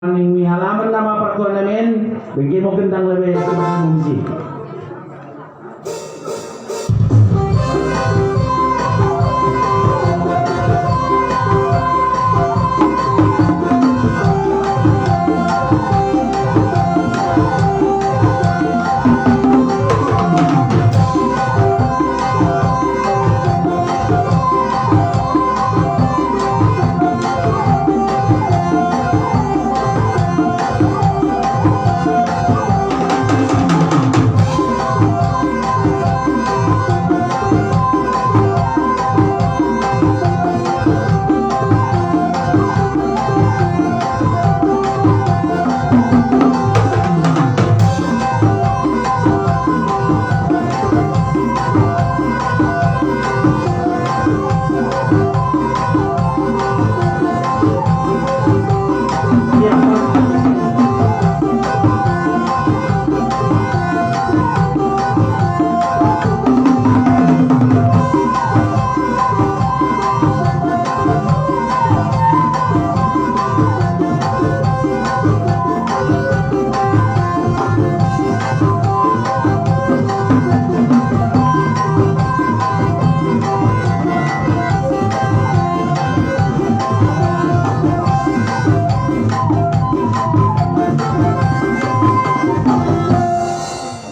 Ini halaman nama perguruan namin, bagi mo gandang lebih sa mga musik.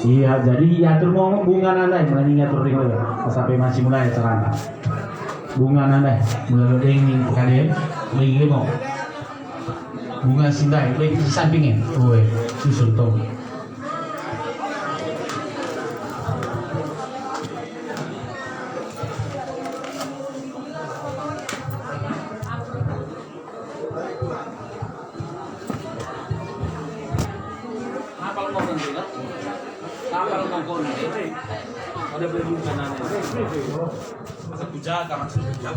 Iya, jadi atur mau bunga nanda, mulai ngatur ring sampai masih mulai acara. Bunga nanda, mulai ring kalian, ring mau. Bunga sindai, di sampingnya, tuh, susun tuh. Ada beli makanan masa puja kamar puja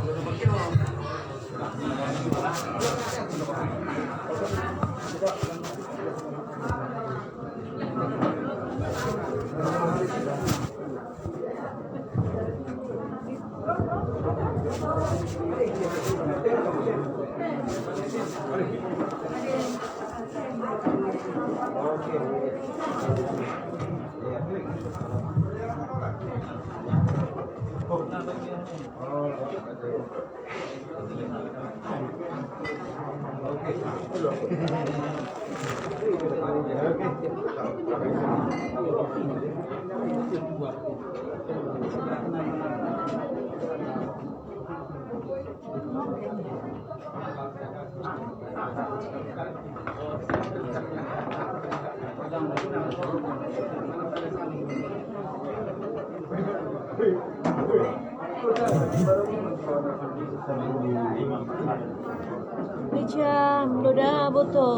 Meja Doda Boto.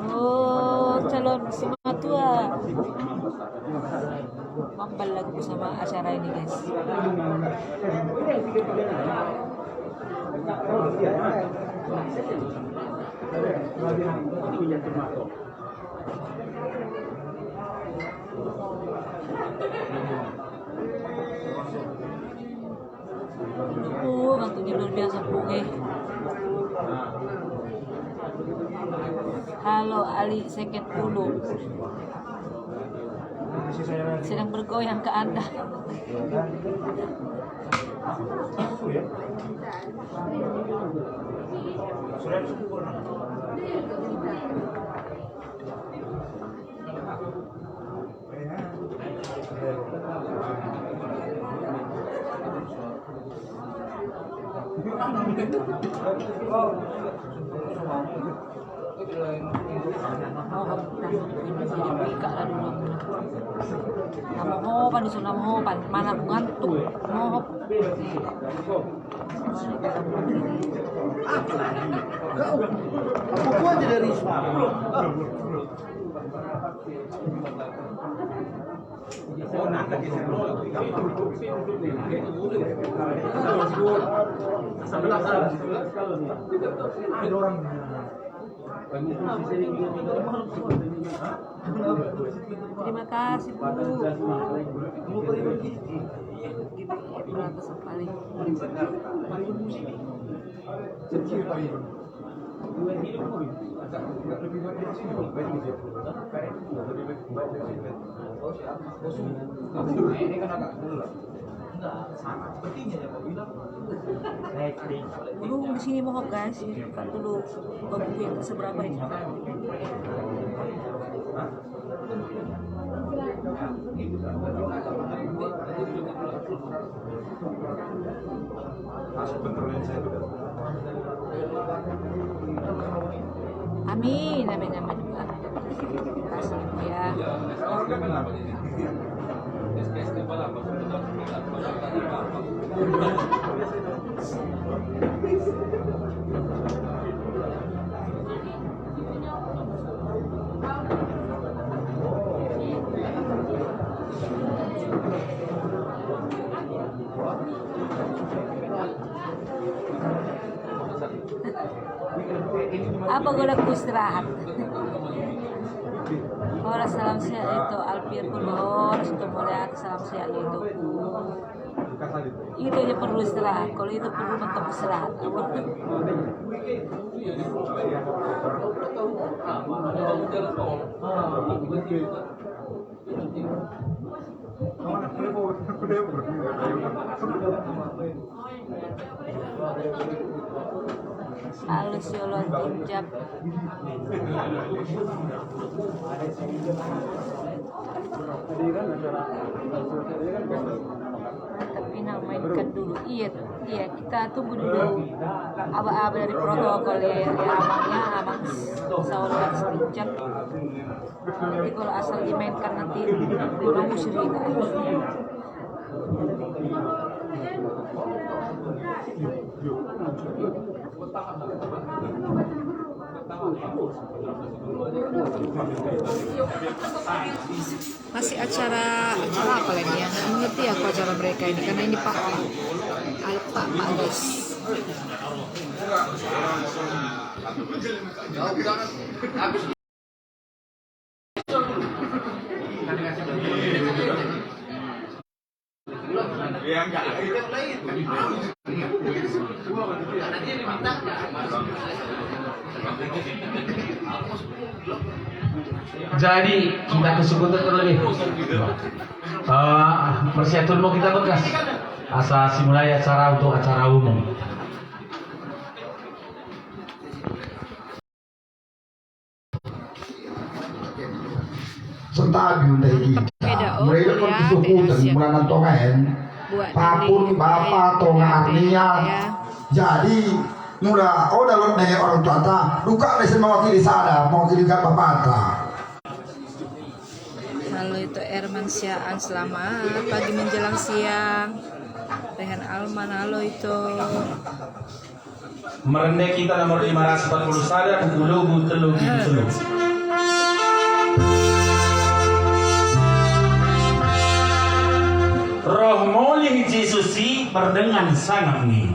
Oh, calon Simatua. Mambal lagu sama acara ini, guys. Bantunya luar biasa bunga. Halo Ali Seket Ulu. Sedang bergoyang ke Anda. Namohopan disuruh namohopan, mana aku ngantuk, namohop. Aku aja dari Terima kasih Bu. Beratus sekali. Dulu di sini mohon guys, buka dulu bambu yang seberapa ini. Amin, amin, amin. Kasih ya. Apa golaku istirahat? Orang salam siap itu Alfir Kulor sudah mulai salam siap itu aja perlu istirahat. Kalau itu perlu mentok istirahat. Halus yolon tinjak. Tapi mainkan dulu. Iya, kita tunggu dulu. Aba-aba dari protokol ya, abang saudara tinjak. Nanti kalau asal dimainkan nanti belum cerita. Masih acara apa lagi ya? Nggak mengerti aku acara mereka ini karena ini Pak guys. Jadi kita kesempatan terlebih. Persiapan mau kita bekas. Asa simulai acara untuk acara umum. Sentagi untuk kita. Mereka kan disuku dan mulanan tongahen. Papun bapak tonga artinya. Jadi mula dalam nanya orang tua ta duka lesen mewakili sada mewakili bapak ta. Halo itu Erman Syaan, selamat pagi menjelang siang. Rehan Alman, halo itu. Merendek kita nomor 540 sada pukul telu. Roh molih Yesusi berdengan sangat nih.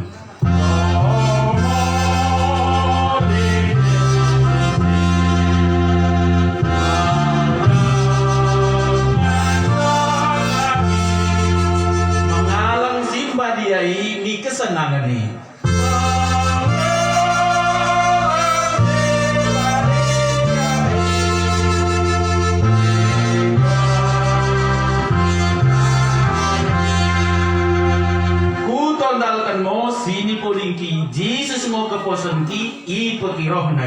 Mengalang simba dia ini kesenangan nih. Sini polingki Jesus mo kaposan ki ipakiroh na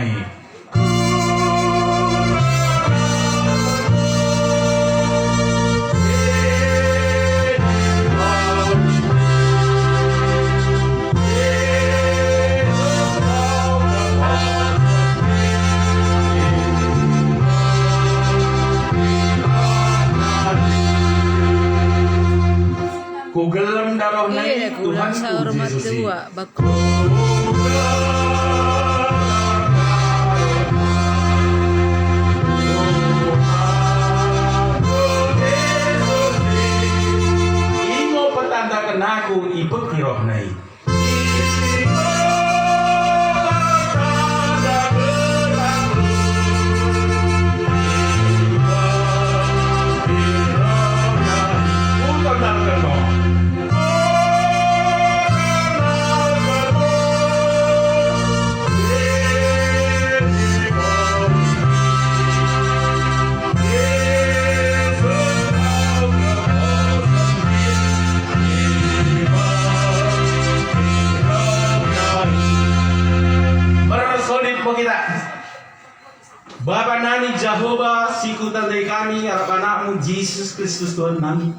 Kugelam darah na Tuhan ku Yesus. Imo petanda kenaku ipakiroh na po kita. Bapa nani Jehovah, siku tandai kami, harap anakmu Yesus Kristus Tuhan kami.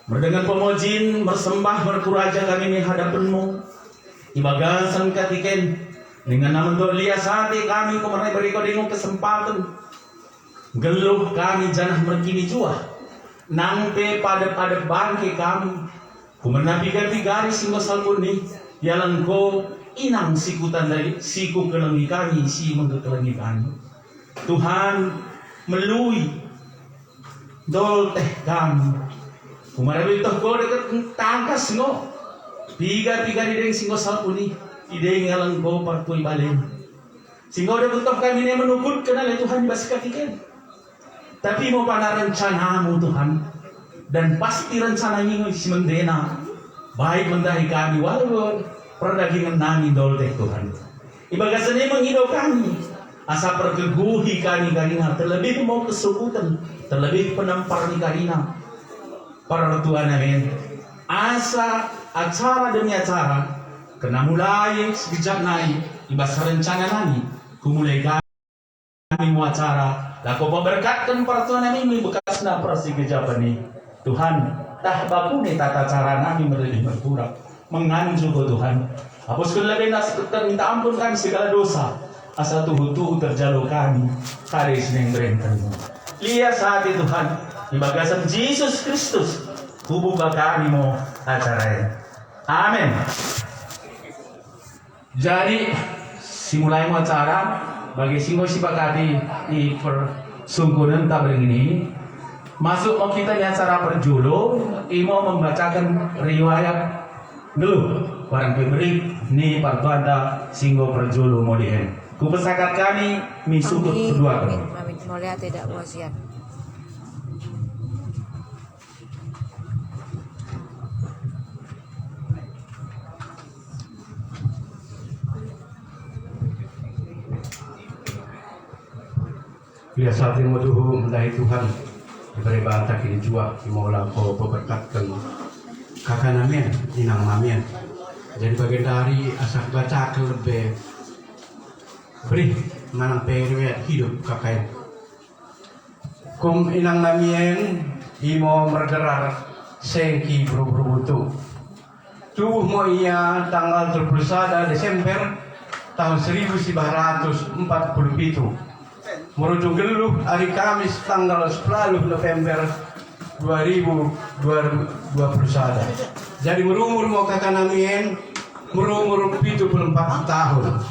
Berdengan pemujin, bersembah, berkuraja kami di hadapanmu. Ibagasan katiken, dengan nama Tuhan lias hati kami, kemarin beri kau dengan kesempatan. Geluh kami janah berkini jua. Nangpe pada bangke kami. Kumenapikan di garis singgo salmuni. Yalan ko inang siku tandai, siku kelengi kami, si mengkelengi kami. Tuhan melui dol teh kami. Kumarabi toh ko dekat tangkas ngo. Tiga di deng singgo salpuni. Ide ngalang ko partuy balen. Singgo de betok kami ne menukut kenal Tuhan basikatiken. Tapi mau pada rencanamu Tuhan. Dan pasti rencana ini si mendena. Baik mendahi kami walaupun perdagingan nami dol teh Tuhan. Ibagasan ini menghidup kami. Asa pergeguhi kami karina. Terlebih mau kesukutan. Terlebih penampar ni karina. Para Tuhan amin. Asa acara demi acara. Kena mulai sekejap naik. Ibas rencana nami. Kumulai kami mau acara. Laku memberkatkan para Tuhan amin. Bekas na persi kejapan ni. Tuhan, dah baku ni tata cara nami lebih berkurang. Menganju ke Tuhan. Hapuskan lebih nas minta ampun kami segala dosa. Asal tuhu terjalo kami. Hari Senin berentang. Lihat saat itu Tuhan. Di bagasan Yesus Kristus. Kubuka kami mau acara. Amin. Jadi simulai mau acara bagi singo sipakati di persungkunan tabel ini. Masuk mau kita di acara perjulo, imo membacakan riwayat dulu barang pemberi ni partuanda singgo perjulo modien. Kupesakat kami misukut kedua kami. Amin. Mulia tidak wasiat. Biasa timo tuhu mendai Tuhan diberi bantah kini jua dimaulah kau berkatkan kakak namen inang namen. Jadi bagian dari asak baca ke lebih beri manang periwet hidup kakak. Kum inang namen imo mergerar sengki buru-buru tubuh mo iya tanggal 31 Desember tahun 1947. Merujuk geluh hari Kamis tanggal 10 November 2021. Jadi merumur mau kakak namin merumur 74 tahun.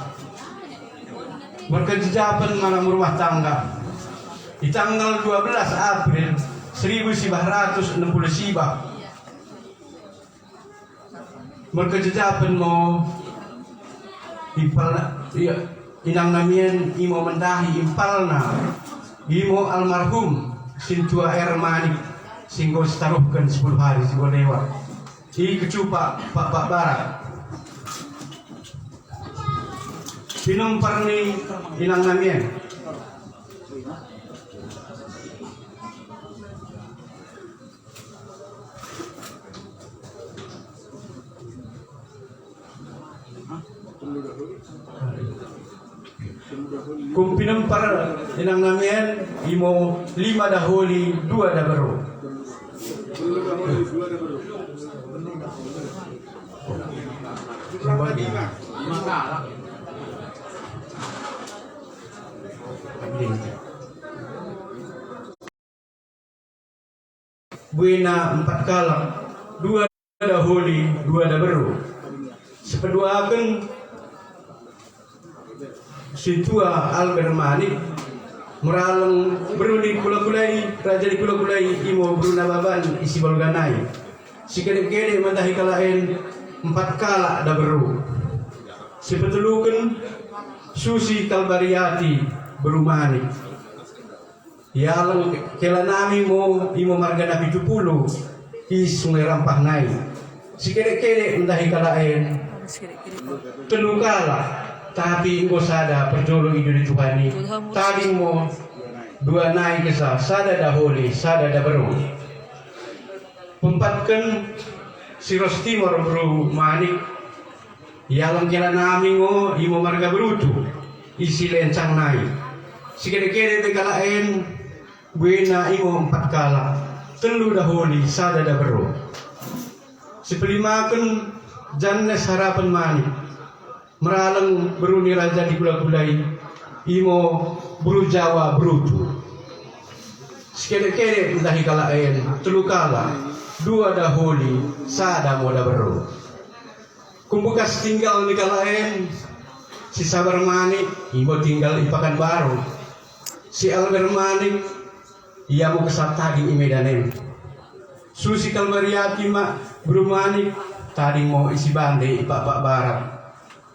Berkejapan mana rumah tangga. Di tanggal 12 April 1960 berkejapan mau inang namien imo mendahi impalna imo almarhum sintua Ermani singgo setaruhkan 10 hari singgo lewat di kecupa Pak Barat pinumpar ni inang namien kumpinam para inang namin imo 5 dahuli 2 dabaro. Buena 4 kalak 2 dahuli 2 dabaro. Sepeduakan Situa Albert Manik meralang berunding kula-kulai raja di kula-kulai imo Bruna Baban isi balganai si kede-kede mandahi kalaen 4 kala da beru si petulukan Susi Kalbariati Berumani yalang kela nami mo imo margana 70 di Sungai Rampah Nai si kede-kede mandahi kalaen telu kala tapi engkau sada perjolo hidup di Tuhani tadi mo 2 naik kesah sada daholi sada dabaru pempatkan siros timur bro manik yalang kira nami ngo imo marga berutu isi lencang naik. Sikede-kede te kalaen buena imo 4 kala. Telu daholi sada da bero. Sepelimaken jannes harapan mani. Meralang beruni raja di gula-gulai imo buru Jawa brutu. Sikede-kede dahi kalaen telu kala 2 daholi sada moda bero. Kumbukas tinggal di kalaen si Sabar Manik imo tinggal di Pekanbaru. Si Albert Manik ia mau kesat tadi i Medanen. Susi Kalbariati mak Bro Manik tadi mau isi bande i Pak Barat.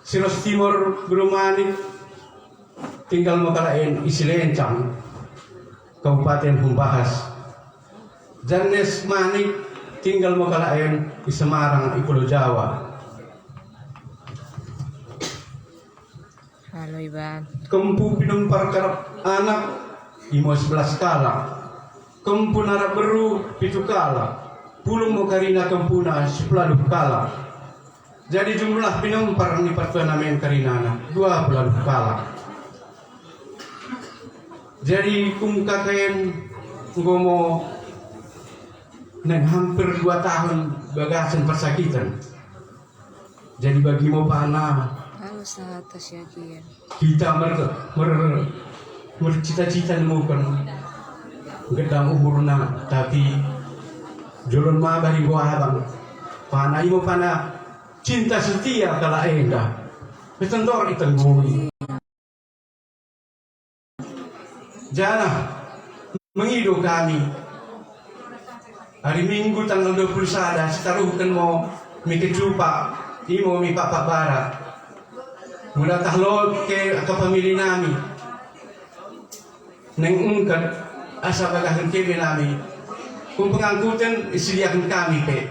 Si Ros Timur Bro Manik tinggal mau kalaen isi Lencang Kabupaten Humbahas. Jannes Manik tinggal mau kalaen di Semarang i Pulau Jawa. Halo Iban. Kempu pinung parkarap anak imo 11 kala. Kempu narap beru 7 kala. Pulung mo karina kempuna 10 kala. Jadi jumlah pinung parang ni namen karinana 20 kala. Jadi kung kakayan ngomo nang hampir 2 tahun bagasan persakitan. Jadi bagi mo panah Halo sa atas ya Kian. kita cita-cita nemukan gedang umurna tapi jolon mabari buah abang pana imo pana cinta setia kala enda petendor itengui jana mengido kami hari Minggu tanggal 21 setaruhkan mau mikir jupa imo mi Pak Barat. Mula tahlol ke pamilya nami neng ungkat asa bagahan kebe nami kung pengangkutan isiliakan kami pe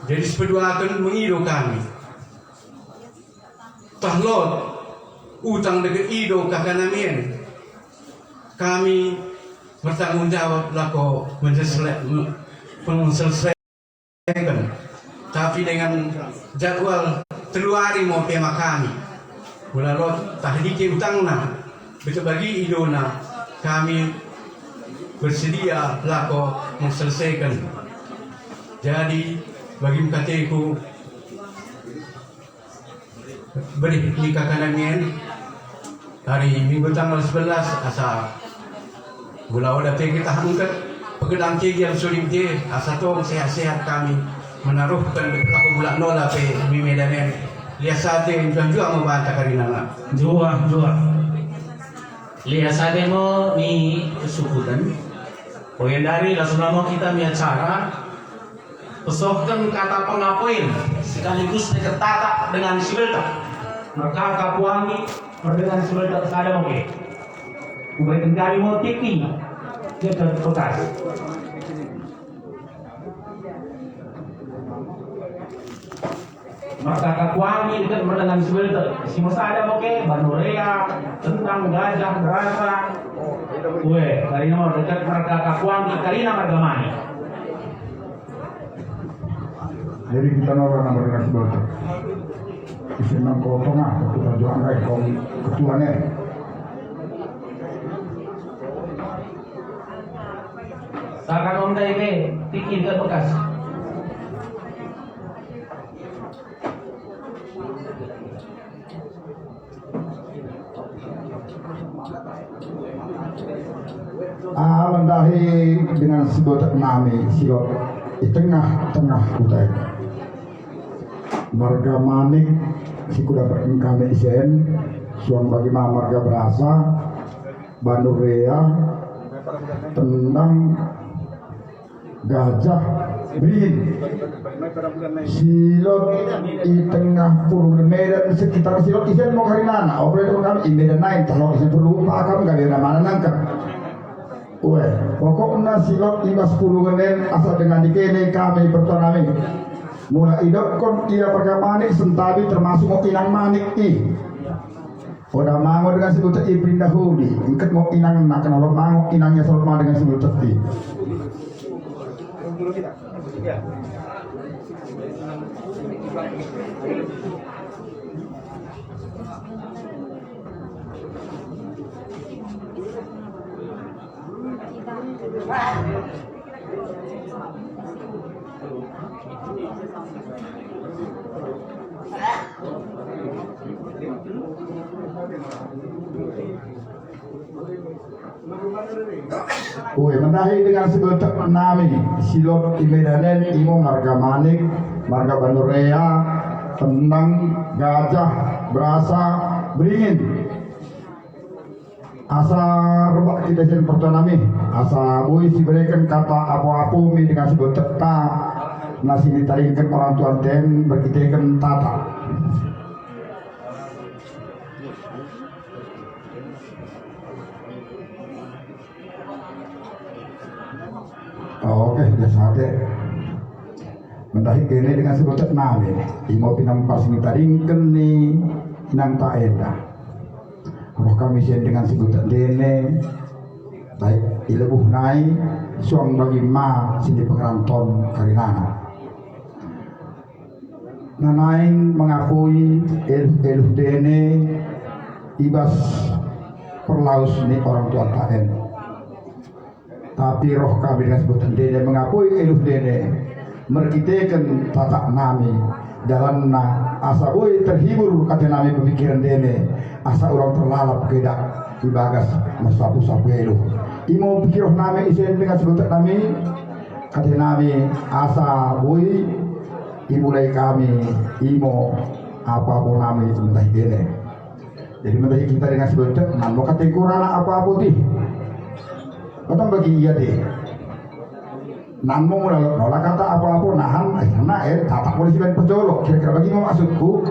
jadi sepeduakan mengido kami tahlol utang dengan ido kakanamin kami bertanggung jawab lako menyelesaikan tapi dengan jadwal teluari mau tema kami melalui tahdiki utangna betul bagi idona kami bersedia lako menyelesaikan. Jadi bagi mkateku beri nikah kanangin hari Minggu tanggal 11 asa gula udah kita angkat pegedang kegi yang sulit dia asa tong sehat-sehat kami menaruhkan laku bulan nola pe mi Medanen lihat sate juga mau bantah karinana Jua. Lihat sate mo ni kesukutan. Poin dari langsung mau kita mi acara pesokkan kata pengapoin sekaligus diketata dengan sibelta. Maka kapuangi dengan sibelta ada oke. Kemudian kali mau tiki dia terpekas. Maka kakuangi dekat dengan sebelah si ada oke Banurea tentang gajah berasa gue dari nomor dekat mereka kakuangi karina margamani. Jadi kita nomor dengan sebelah isi nang kau tengah kita jual kayak kau ketuanya. Sakan om ini tiki dekat bekas. Mendahi dengan sebuah nami silo di tengah-tengah kutai marga Manik si kuda berkami isen suang bagi marga berasa Banurea tentang gajah Brin silot di tengah pulau Medan sekitar silot isen mau karinana operator kami di Medan naik kalau isen perlu pakam kali mana nangkep. Weh, pokoknya silot 5-10 ngenen asal dengan dikene kami bertonami. Mulai idok kon dia pakai manik sentabi termasuk mau inang manik i. Udah mango dengan sebut ibrin dahuli. Ikat mau inang nak kenal mango inangnya sama dengan sebut teti. Kue menahi dengan sebutan nami silot imedanen imo marga manik marga bandorea tenang gajah berasa beringin asa rebak kita jen pertanami asa bui si berikan kata apa-apa mi dengan sebutan ta nasi ditaringkan orang tuan ten berkitakan tata. Oke, biasa deh. Mentahi kene dengan sebutan nami, imo pinampar sini taringken ni nang taeda. Roh kami sen dengan sebutan dene, baik ilebuh nai, suang bagi ma sini pengeranton karinana. Nanaing mengakui eluh dene ibas perlaus ni orang tua taen. Tapi roh kami dengan sebutan dene mengakui eluh dene merkitekan tatak nami dalam na asa boy terhibur kata nami pemikiran dene asa orang terlalap kedak ibagas masapu-sapu eluh imo pikir nami isen dengan sebutan nami kata nami asa boy imulai kami imo apa-apa nami mentah dene jadi mentah kita dengan sebutan namo kata kurana apa-apa tih Kata bagi iya deh, nanmu nolak kata apa-apa nahan, tatak polisi ben penjolok. Kira-kira bagi mau maksudku,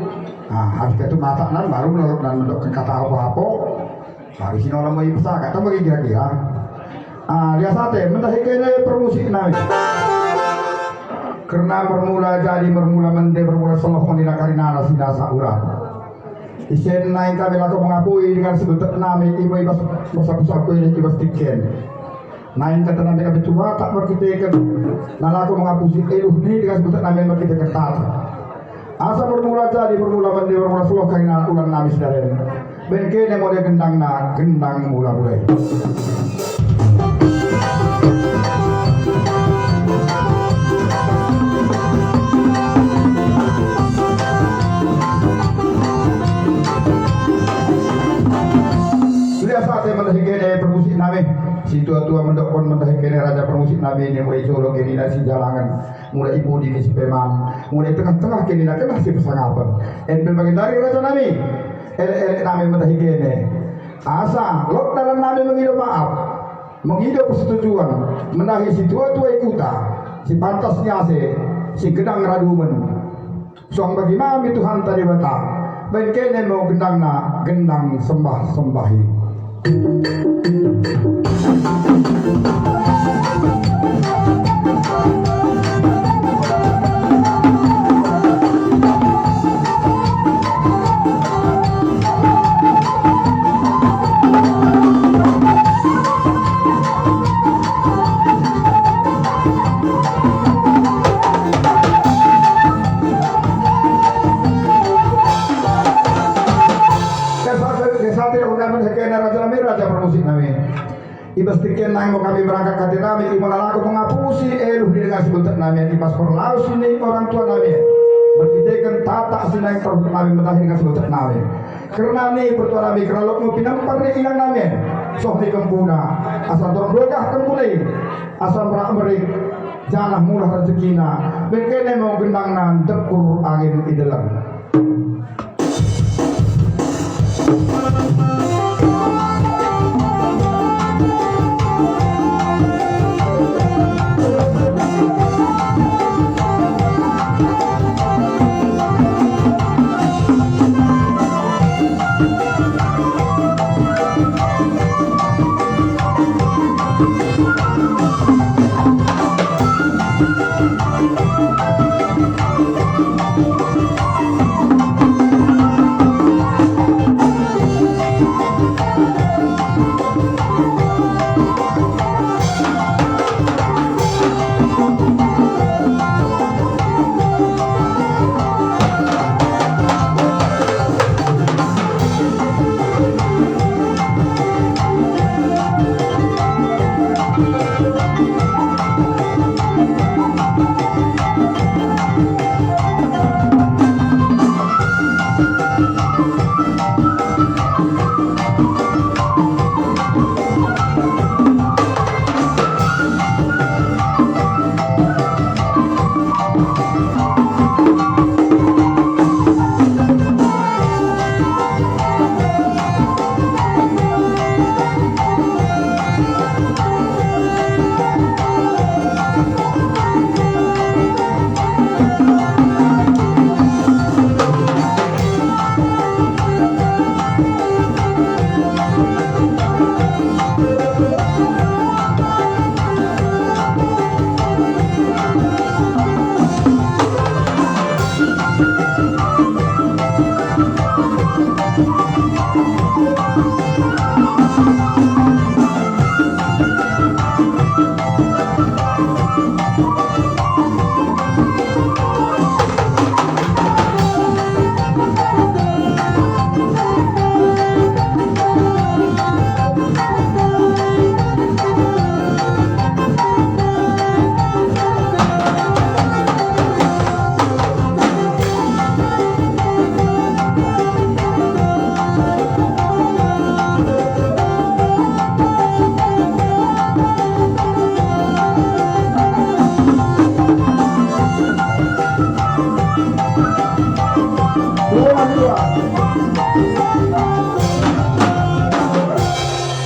habis itu mata nan baru nolak kata apa-apa, baru sini orang mau ibsa kata bagi kira-kira. Dia sate, mentah kene permusik nami. Karena bermula jadi bermula mende bermula seloh menina karina sinasa urang. Isen naik kami laku mengakui dengan sebutan nami ibu ibas masak-masak ini ibas tiken. Nain kata nabi kami cuma tak berkitakan nalaku mengapusi eluh ni dengan sebutan nabi berkitakan tata asa bermula jadi bermula mandi bermula seloh kaina ulang nabi sedaren bengke yang model gendang mula mulai sudah saatnya mendahikene permusik nabi si tua-tua mendokon mentahi kene raja permusik nabi ini mulai jolo kene nasi jalangan mulai ibu di si peman mulai tengah-tengah kene nak kena si pesangapan enten bagi dari raja nabi elek nabi mentahi kene asa lok dalam nabi mengido maaf mengido persetujuan menahi si tua-tua ikuta si pantasnya si gedang radumen soang bagi mami Tuhan tadi bata ben kene mau gendang sembah-sembahi raja permusik nami ibastikan nang mau kami berangkat kati nami imana aku mengapusi eluh dengan sebutan nami ibas perlaus ini orang tua nami berkitakan tata sinang terbuka nami mentah dengan sebutan nami karena ni pertua nami karena lo mau pinampar ni ilang nami soh ni kempuna asal dorong berkah kempulai asal merak merik janah mulah rezekina bekene mau gendang nan tekur angin idelang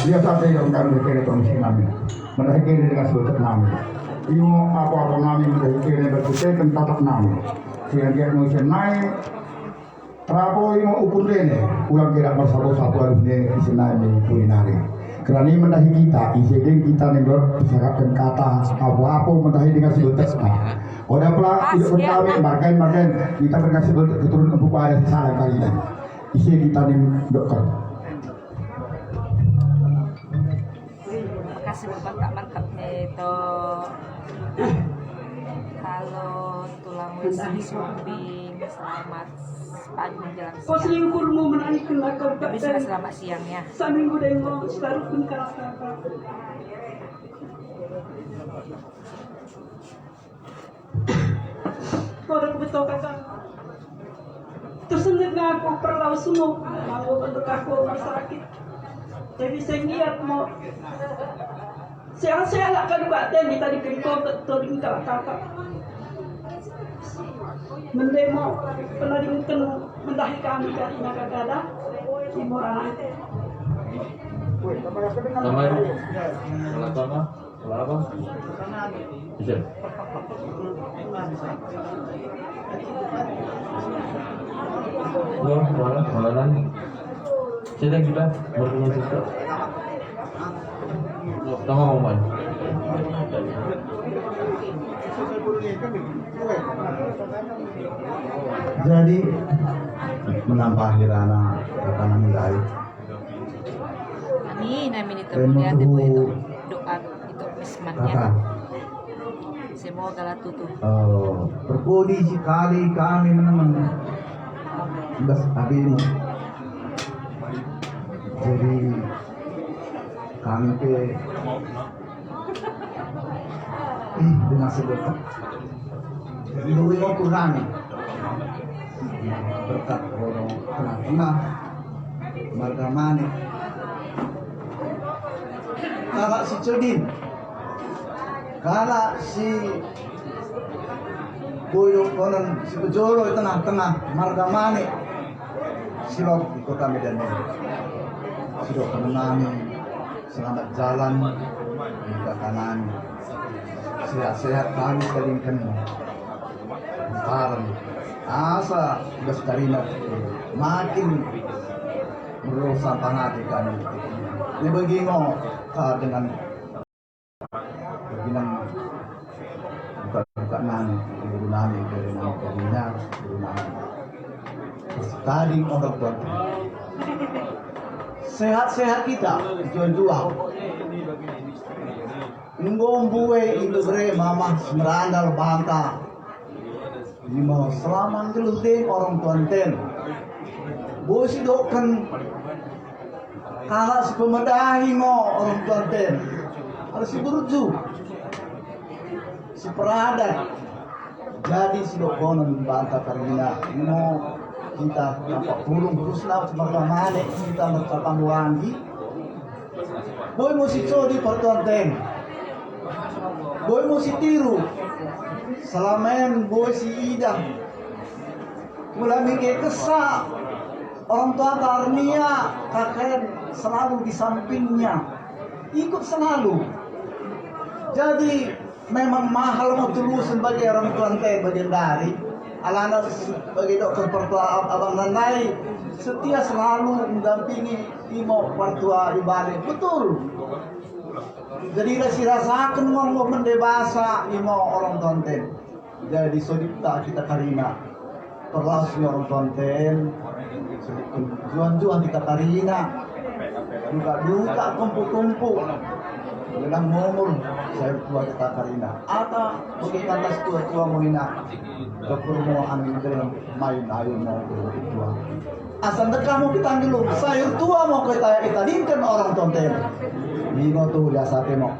Dia sampai yang kami kira komisi kami, mereka kira dengan sebut kami. Imo apa kami mereka kira berkutai tentang tak kami. Sehingga dia mesti naik. Trapo imo ukur dene, ulang kira bersabu-sabu harus dia isinai kulinari. Kerana ini mendahi kita, isiden kita nih bersyaratkan kata apa-apa mendahi dengan sebut kami. Oda pula hidup kami markain kita berkasih keturun empuk ada salah kali ini. Isi kita nih dokter. Makasih mantap-mantapnya itu. Halo tulang wesi sumbing, selamat pagi menjelang Kau siang. selingkuh mau menarik kelakar Tapi sudah selamat siang ya. Saminggu dan mau selalu pun kakak. Kau ada betul kakak. Tersengat nggak aku perlaw semua mau untuk aku masyarakat. Jadi saya niat mau saya lah kan buat dan tadi kerikau betul di kakak. Mendemo pernah dimungkin mendahi kami dari Nagagada di Morana. Namanya salah apa? Salah apa? Bisa. Malah. Kita kita bertemu situ. Tama mo man. Jadi menambah hirana karena mulai. Amin itu mulia itu doa itu mismatnya. Semoga lah tutup. Berkodi sekali kami meneman belas abimu. Jadi kami ke dengan sebetulnya Dui mau kurang berkat orang tengah-tengah marga manik kakak si Cudin kakak si Boyo konon si Bejoro di tengah-tengah marga manik silok di kota Medan ini silok menenani selamat jalan di kanan sehat-sehat kami kelingkan sekarang asa Gaskarina makin merusak panati kami ini begini dengan begini buka nani guru nani dari nani kabina guru nani tadi orang tua sehat-sehat kita jual-jual Ngombuwe itu bre mama merandal banta. Lima selaman gelutin orang tuanten. Bosi dokan kalah si pemedahi mo orang tuanten. Harus si burju. Si peradat. Jadi si dokonan banta karina mo kita nampak pulung terus lah sebagai kita bercakap wangi. Boy mo si codi pertuanten. Boy mo si tiru, selamain boy si idam, mulai mikir kesak, orang tua karnia kakek selalu di sampingnya, ikut selalu. Jadi memang mahal mau dulu sebagai orang tua teh bagian dari, alana sebagai dokter pertua abang nanai, setia selalu mendampingi imo pertua ibalik betul. Jadi si rasakan ngomong mendebasa imo orang tonten. Jadi sodipta kita karina. perlas orang konten juan-juan di Katarina duka kumpul-kumpul dengan ngomong saya tua di Katarina atau bagaimana tas tua-tua mulina dokter mau ambil dari main ayo mau tua asal kamu kita dulu sayur tua mau kita dinkan orang konten ini tuh dia sate mau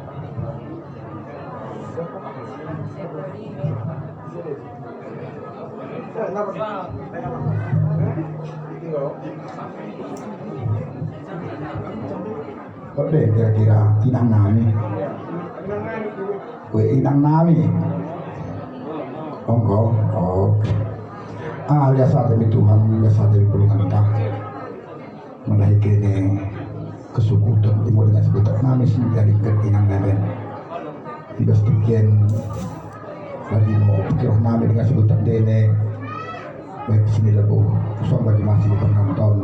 Oke, kira-kira inang nami. Kue inang nami. Ongko, oke. Lihat saat demi Tuhan, lihat saat demi perlindungan kita. Mulai kini kesukutan timur dengan sebutan nami sini dari inang nami. Tidak sekian lagi mau pikir nami dengan sebutan dene. Baik sini lebu, usang bagi masih penonton.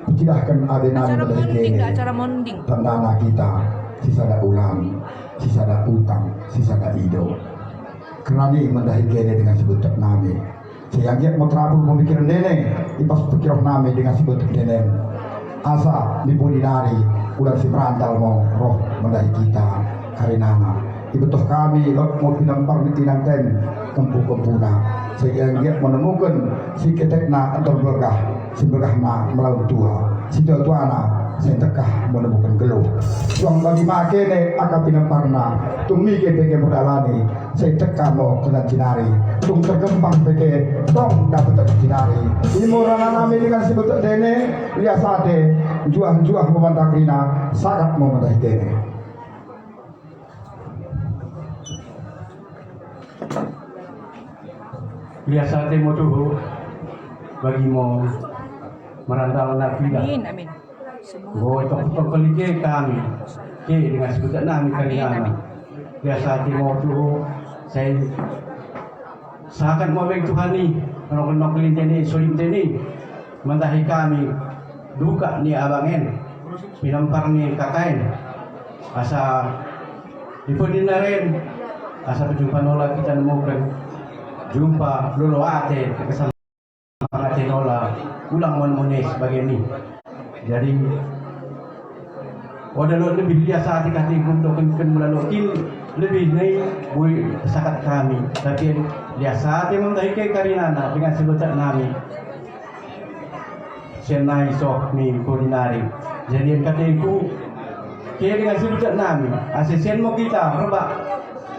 Persilahkan ada nami dari kini. Tandana kita, sisa ada ulang, sisa ada utang, sisa ada ido. Kerani mendahi kene dengan sebutan nami. Sehingga mau terapul pemikiran dene, ipas pikiran nami dengan sebutan dene. Asa dipudinari, ular si perantal mau roh mendahi kita, karinana. Ibetuh kami, lot mau pinampar di tinang ten, kempu-kempuna. Sehingga dia menemukan si ketekna atau berkah, si berkahna melawan tua, si tuana saya tekah menemukan geluh. Suang bagi makene akan pinamparna, tumi ke bege berdalani, saya tekah mau kena jinari, tung tergempang bege, tong dapat jinari. Ini morana nami dengan si betul dene, lihat sate, juang-juang memantakrina, sangat memantai dene. Biasa temo tuh bagi mau merantau anak kita. Amin, amin. Bahwa tok kelike kami, ke dengan sebutan nami kalian. Biasa temo tuh saya sangat mau bagi Tuhan ni, kalau kelinte ni, solim ni, mentahi kami duka ni abangen, pinampar ni kakain, asa dipudinarin, asa perjumpaan olah kita nemukan. Jumpa lolo ate kesama ate nola ulang mones sebagai ini. Jadi wadah lo lebih biasa hati kati untuk melalui lebih naik bui sakat kami. Tapi biasa hati memang karinana dengan sebutan nami. Senai sok mi kulinari. Jadi katiku kira dengan sebutan nami. Asisten mau kita rebak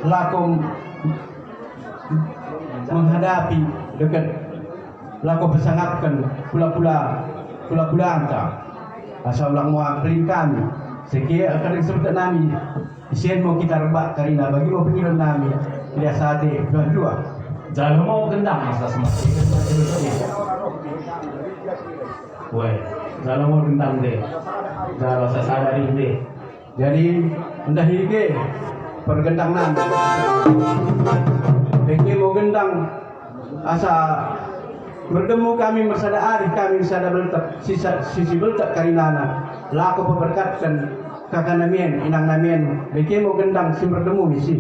lakum menghadapi dekat laku bersangatkan pula-pula anta asal ulang mau pelingkan sekira akan disebut nami isen mau kita rebak karina bagi mau pengiran nami tidak sate dua-dua Jangan mau gendang masa semasa. Woi, jangan mau gendang deh. Jangan rasa sadari deh. jadi entah hige pergendang nami Bagi mau gendang asa bertemu kami bersada arif kami bersada beltak sisi beltak karinana laku peberkatkan kakak namien inang namien bagi mau gendang si bertemu misi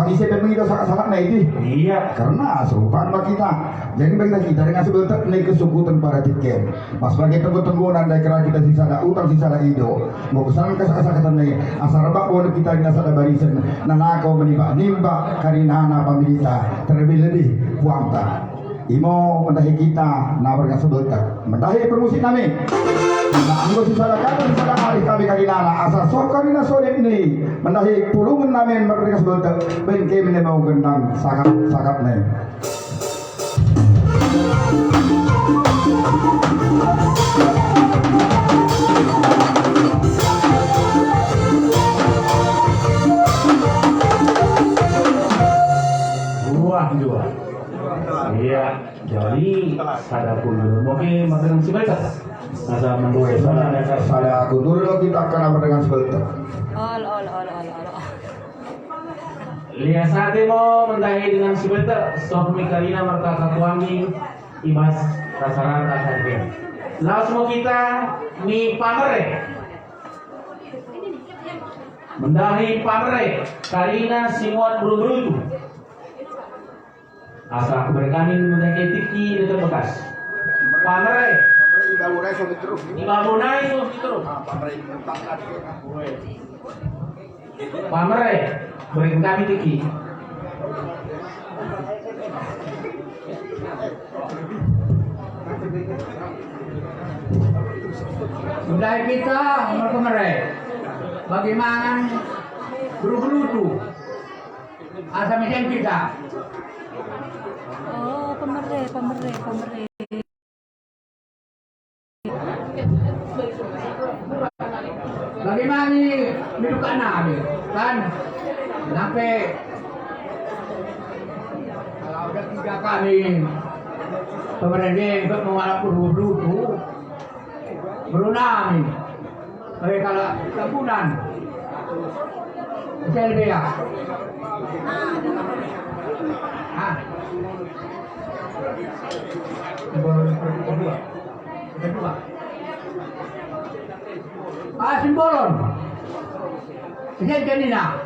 bisa pemilu sangat-sangat naik Iya. karena serupaan bagi kita. Jadi bagi kita dengan sebentar naik kesukutan para tiket. Pas bagi tenggu-tenggunan dari kira kita sisa ada utang sisa ada ido. Mau kesan kesakatan naik asal rebak boleh kita ina sada barisan. Nanako menimba karina na pamilita terlebih lebih puangta. Imo mendahi kita nabarkan sebentar. Mendahi permusik kami. Nah, anggo sisa kata sisa hari kami kaginana asal sok karina sore ini mendahi pulungan namin mereka sebentar. Ben kami mau gendang sangat nih. Dua. Iya, jadi sada kundur. Mungkin makan sebentar. Asa mendua Sada kundur lo kita akan dengan sebentar. Ol. Lihat saat mo mendahi dengan sebentar. Stop mikalina merkaka kuami ibas rasa-rasa saja. Langsung kita mi pamere. Mendahi pamere. Karina simuat buru-buru. Asal keberkahan mendahi tiki dekat bekas. Pamere. Ibabunai terus terus. Pamere. Berikan kami tiki. Sudah kita mereka bagaimana beru-berutu asal mesin kita. Oh, pemere. Bagaimana hidup anak kan sampai kalau udah 3 kali pemerintah untuk mengalami beru-berutu berunang nih kalau campuran Selbia kedua simbolon Siyan kanina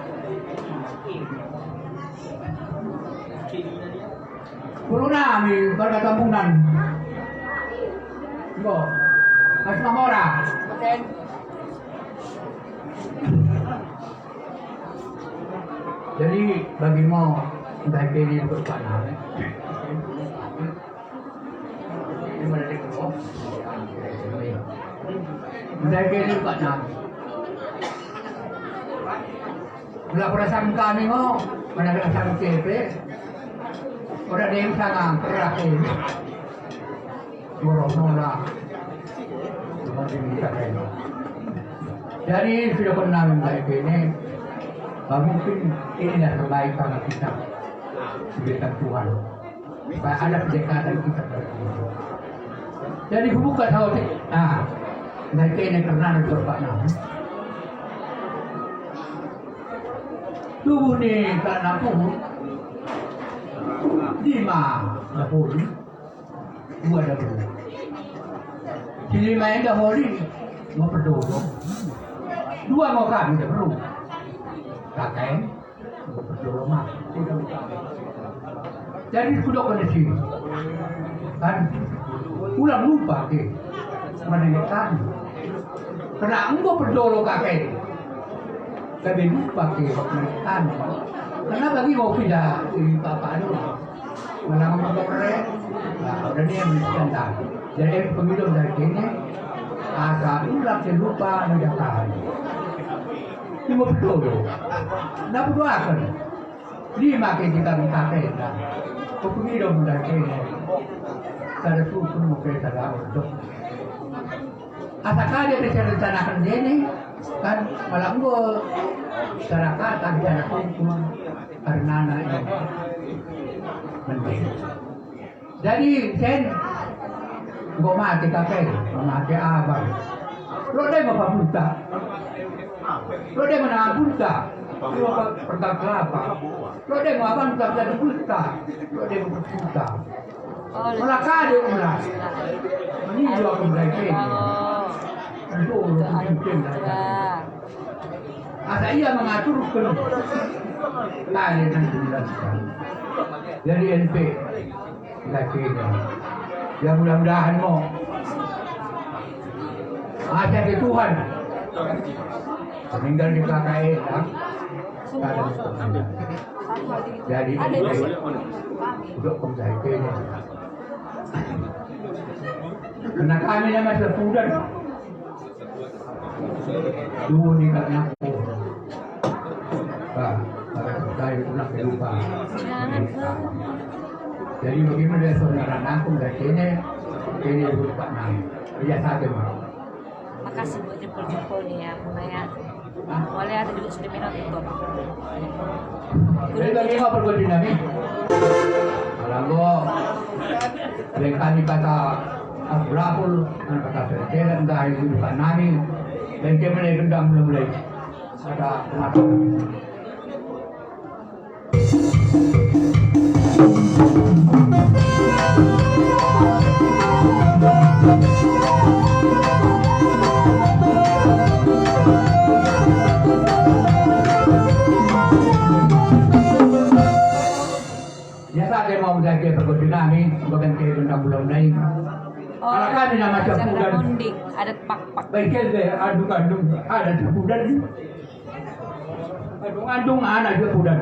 berunang nih pada campuran Mas Mamora. Jadi bagi mau baik ini untuk panah. Ini mana dia kau? Baik ini panah. Bila perasaan kami mau mana perasaan CP, orang dia sana terakhir. Borong-borong. Jadi sudah pernah baik ini, mungkin ini adalah kebaikan kita diberikan Tuhan. Supaya ada kedekatan kita. Jadi buka tahu baik ini karena itu Pak Nam. Tubuh ni karena tubuh 5 dahulu 2 dahulu. Sini main dahulu mau berdoa. 2 mau kami dah perlu. Kakek mau berdoa mah. Jadi sudah kondisi kan ulang lupa ke menekan. Karena engkau berdoa kakek. Tapi lupa ke menekan. Karena bagi mau tidak di bapak itu malah mau keren. Nah, udah dia mencintai. Jadi pemilu dari sini agak ulang lupa mendatang. Cuma betul. Nak berdoakan. 5 ke kita minta pena. Pemilu dari sini. Saya pun mungkin saya untuk. Asal dia bisa rencanakan ini kan malah enggak masyarakat tak bisa cuma karena ini. Jadi sen gua mati kakek, mati abang. Lo deh bapak buta, lo deh mana buta, lo pergang kelapa, lo deh mau abang tak jadi buta, lo deh buta. Malah kade ulah, ini jual kembali. Itu mungkin dah. Masa ia mengatur tali yang dijelaskan dari NP lakinya. Ya mudah-mudahan mau ada ke Tuhan meninggal di KKN jadi untuk pengsaiknya karena kami nama sepudan dulu di Karnaku saya itu nak lupa jadi bagaimana dia saudara aku ini lupa nama dia satu mau. Makasih buat jempol-jempolnya ya, Bunda ya. Boleh ada juga sudah minum itu. Jadi bagaimana pergodi nabi? Kalau yang kami kata Abrahul, kata Terjeran, dah itu bukan nami, dan dia mulai gendam mulai ada mata. Saya mau menjaga pergodi nami, bukan kayak gendam bulan lain. Kalau kami nama capudan, ada pak-pak. baiknya saya adung-adung, ada capudan. Adung-adung ada capudan.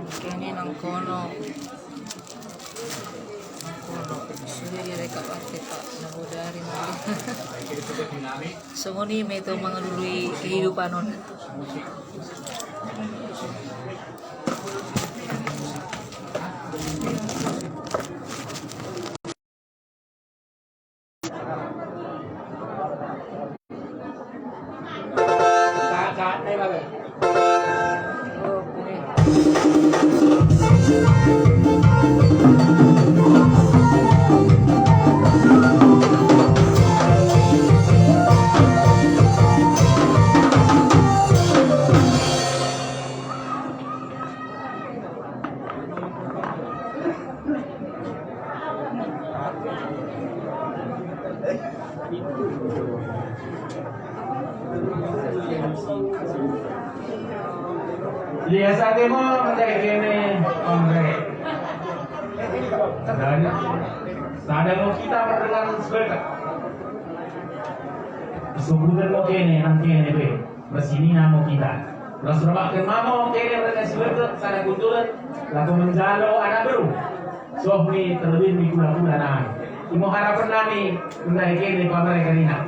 Kene nang kono. Sudah direkap kita nabodari mali. Sungoni meto mengelului kehidupan on. Biasanya mau kayak gini, Andre. Sadar mau kita berdengar sebentar. Sebutan mau kene nanti ini be, bersini nama kita. Rasulullah ke mama kene berdengar sebentar. Sana kuntulan, lalu menjalo anak baru. Sohni terlebih di gula-gula nang. Imo harapan nami untuk kene pamer karina.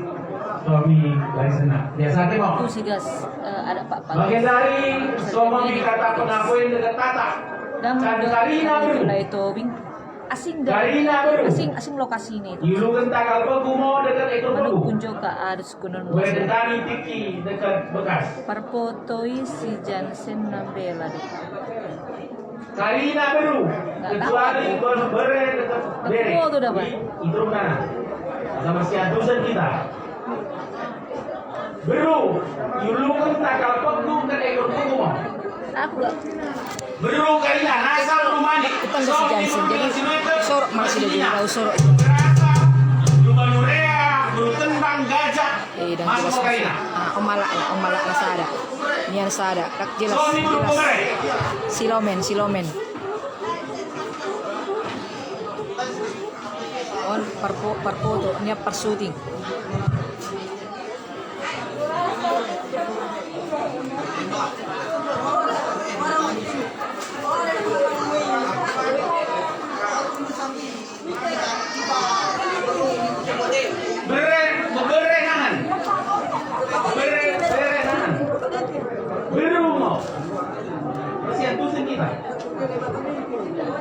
Suami dari sana. Biasanya mau. Itu sih guys, ada Pak Pak. Bagian dari suami kata pengakuan dekat tata. Dan Karina baru. itu asing Karina baru. asing lokasi ini. Ilukan takal pegumo dekat itu Manu baru. kunjo ka arus kunon mo. Wedani tiki dekat bekas. Parpotoi si Jansen Nambela. Karina baru. Kecuali bere dekat bere. Tapi itu dapat. Itu mana? Sama si atusan kita. Beru, ilukan takal pegum kan ekor pegumo. Aku gak. Beru Karina, nasal rumah ni. Bukan si Jansen, jadi sorok masih ada sorok. Rumah Nurea, bertembang gajah. Dan Masuk jelas Karina. Omala lah sada. Nian sada, tak jelas. Silomen. On parpoto, niya parsuting. Berenahan. Beru mo. Masih atusan kita.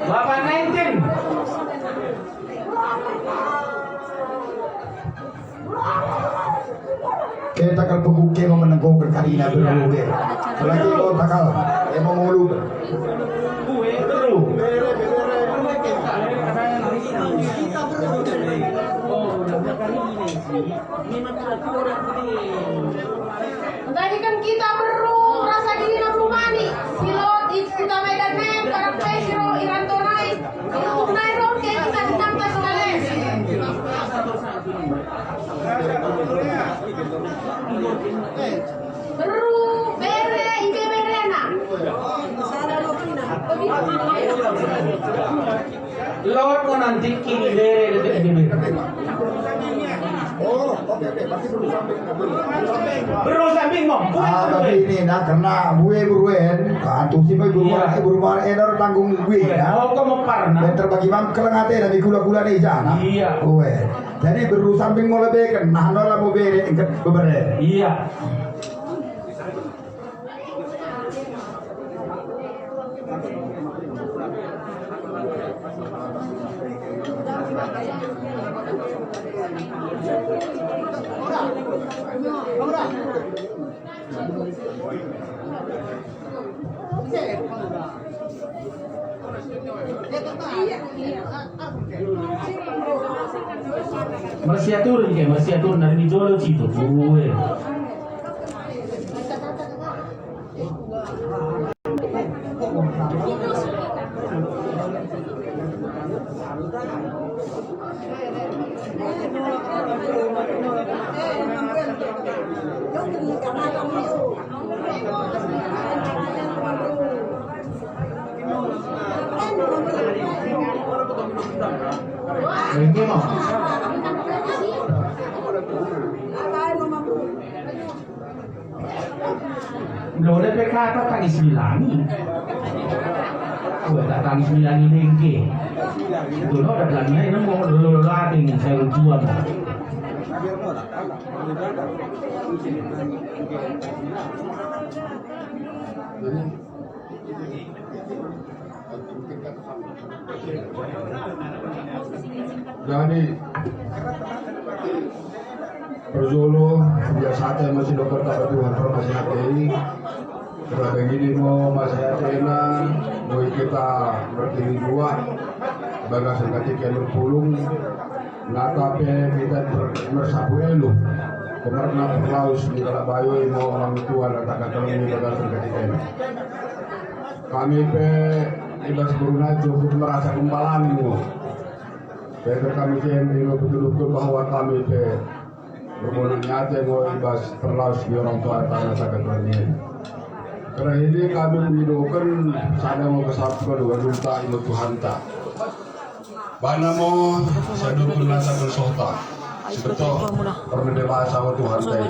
Bapak 19. Kita takal pagbuke mo menengkong berkarina berluwe. Lagi lo takal, mau ngulu. Gue beru. Tadi kan kita beru rasa diri na rumani. Pilot kita medan nem para pesiro irantonai. Untuk naik ron kayak kita ditambah sekali. Beru bere ibe berena. Lord mo nanti kini bere dekat ini. Oh, oke, pasti perlu sampai. Beru samping mo. Tapi ini nah karena buruan, kantung sih buruan edar tanggung gue ya. Oh, kamu parna. Dan terbagi mam kelengate dari gula-gula nih jana. Iya. Gue. Jadi beru samping mau lebih kan, nah nolah mau bere ingkat bebere. Iya. Masih atur dari Jolo Cito. Gue. Ini mau. Udah PK apa tangis bilangin. Gue tak tangis milani dengke. Itu lo ada belanja ini mau lo latih saya jual. Jadi Berzolo biasa masih dokter tak Tuhan masih hati ini berada gini mau masih hati mau kita berdiri dua bagasan ketika berpulung natape kita bersapu elu kemarna perlaus di dalam bayu mau orang tua katakan kalau ini bagasan ketika ini kami ibas beruna cukup merasa kembalanmu kami betul-betul bahwa kami berbodoh nyata mau ibas terlaus di orang tua tanah sakit ini. Karena ini kami menyidokan sana mau kesatuan dengan duta ibu Tuhan tak. Bana mau saya dukung nasa bersota. Sebetulnya pernah dewasa Tuhan tak.